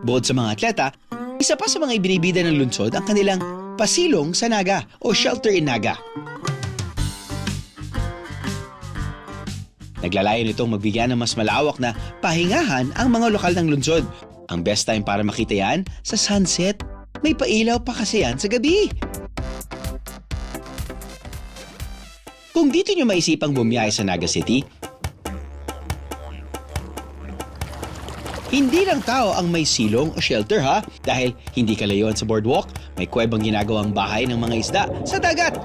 Bukod sa mga atleta, isa pa sa mga ibinibida ng lungsod ang kanilang pasilong sa Naga o shelter in Naga. Naglalayon itong magbigyan ng mas malawak na pahingahan ang mga lokal ng lungsod. Ang best time para makita yan sa sunset. May pailaw pa kasi yan sa gabi. Kung dito nyo maisipang bumiyahe sa Naga City, hindi lang tao ang may silong o shelter ha, dahil hindi kalayuan sa boardwalk, may kuwebang ginagawang bahay ng mga isda sa dagat.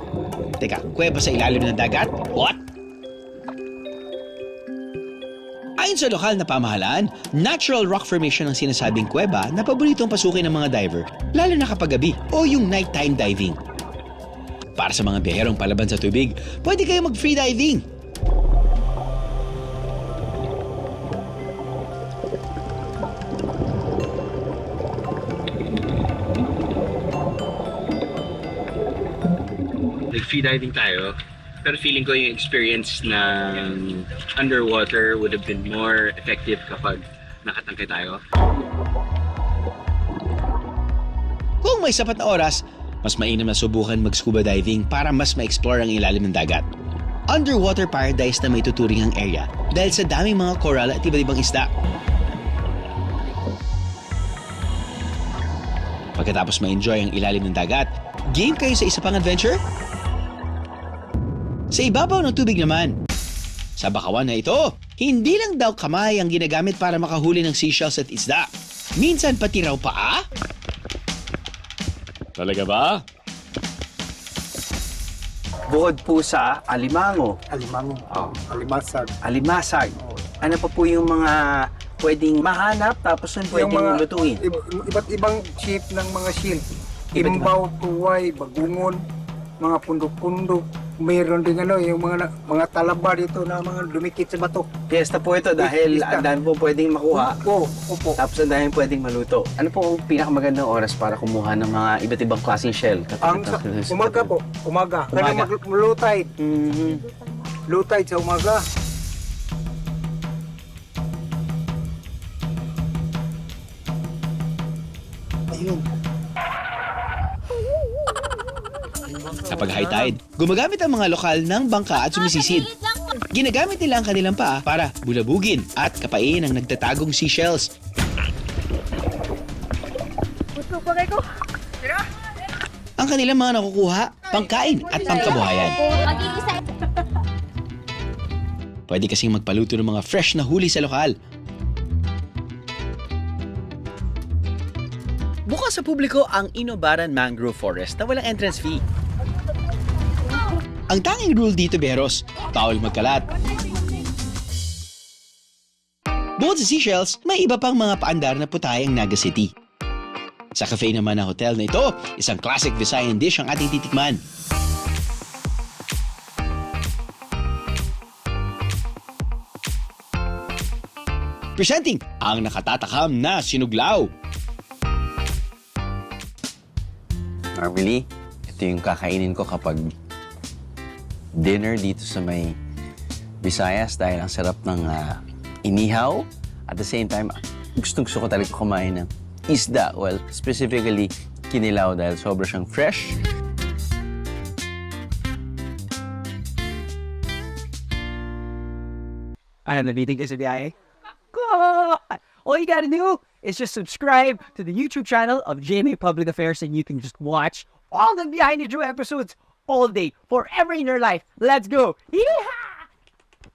Teka, kuweba sa ilalim ng dagat? What? Ayon sa lokal na pamahalaan, natural rock formation ang sinasabing kuweba na paboritong pasukin ng mga diver, lalo na kapag gabi o yung nighttime diving. Para sa mga biyaherong palaban sa tubig, pwede kayo mag-free diving. Free diving tayo, pero feeling ko yung experience ng underwater would have been more effective kapag nakatangkay tayo. Kung may sapat na oras, mas mainam na subukan mag-scuba diving para mas ma-explore ang ilalim ng dagat. Underwater paradise na may tuturing ang area dahil sa daming mga coral at iba't ibang isda. Pagkatapos ma-enjoy ang ilalim ng dagat, game kayo sa isa pang adventure? Sa ibabaw ng tubig naman, sa bakawan na ito, hindi lang daw kamay ang ginagamit para makahuli ng seashells at isda. Minsan pati raw paa. Talaga ba? Bukod po sa alimango, alimasag, ano pa po yung mga pwedeng mahanap tapos nun pwedeng lutuin? Iba't ibang shape ng mga shield. Iba't Imbaw, tuway, bagungon, mga pundok-pundok. Mayroon din yung mga talaba dito na mga dumikit sa bato. Fiesta po ito dahil Fiesta. ang dami po pwedeng makuha. Opo. Tapos ang dami pwedeng maluto. Ano po ang pinakamagandang oras para kumuha ng mga iba't ibang klaseng shell? Ang umaga po, umaga. Kaya low tide. Mhm. Low tide sa umaga. Ayun. Kapag high tide, gumagamit ang mga lokal ng bangka at sumisisid. Ginagamit nila ang kanilang paa para bulabugin at kapain ang nagtatagong seashells. Ang kanilang mga nakukuha, pangkain at pangkabuhayan. Pwede kasing magpaluto ng mga fresh na huli sa lokal. Bukas sa publiko ang Inobaran Mangrove Forest na walang entrance fee. Ang tanging rule dito, Beros, bawal magkalat. Bukod sa seashells, may iba pang mga paandar na putay ang Naga City. Sa cafe naman na hotel na ito, isang classic Visayan dish ang ating titikman. Presenting ang nakatatakam na sinuglaw. Normally, ito yung kakainin ko kapag dinner dito sa may Visayas dahil ang sarap ng inihaw. At the same time, gusto ko talaga kumain ng isda. Well, specifically, kinilaw dahil sobra siyang fresh. I am the meeting is a biyahe. God! All you gotta do is just subscribe to the YouTube channel of GMA Public Affairs and you can just watch all the Behind the Drew episodes all day, forever in your life. Let's go! Yeehaw!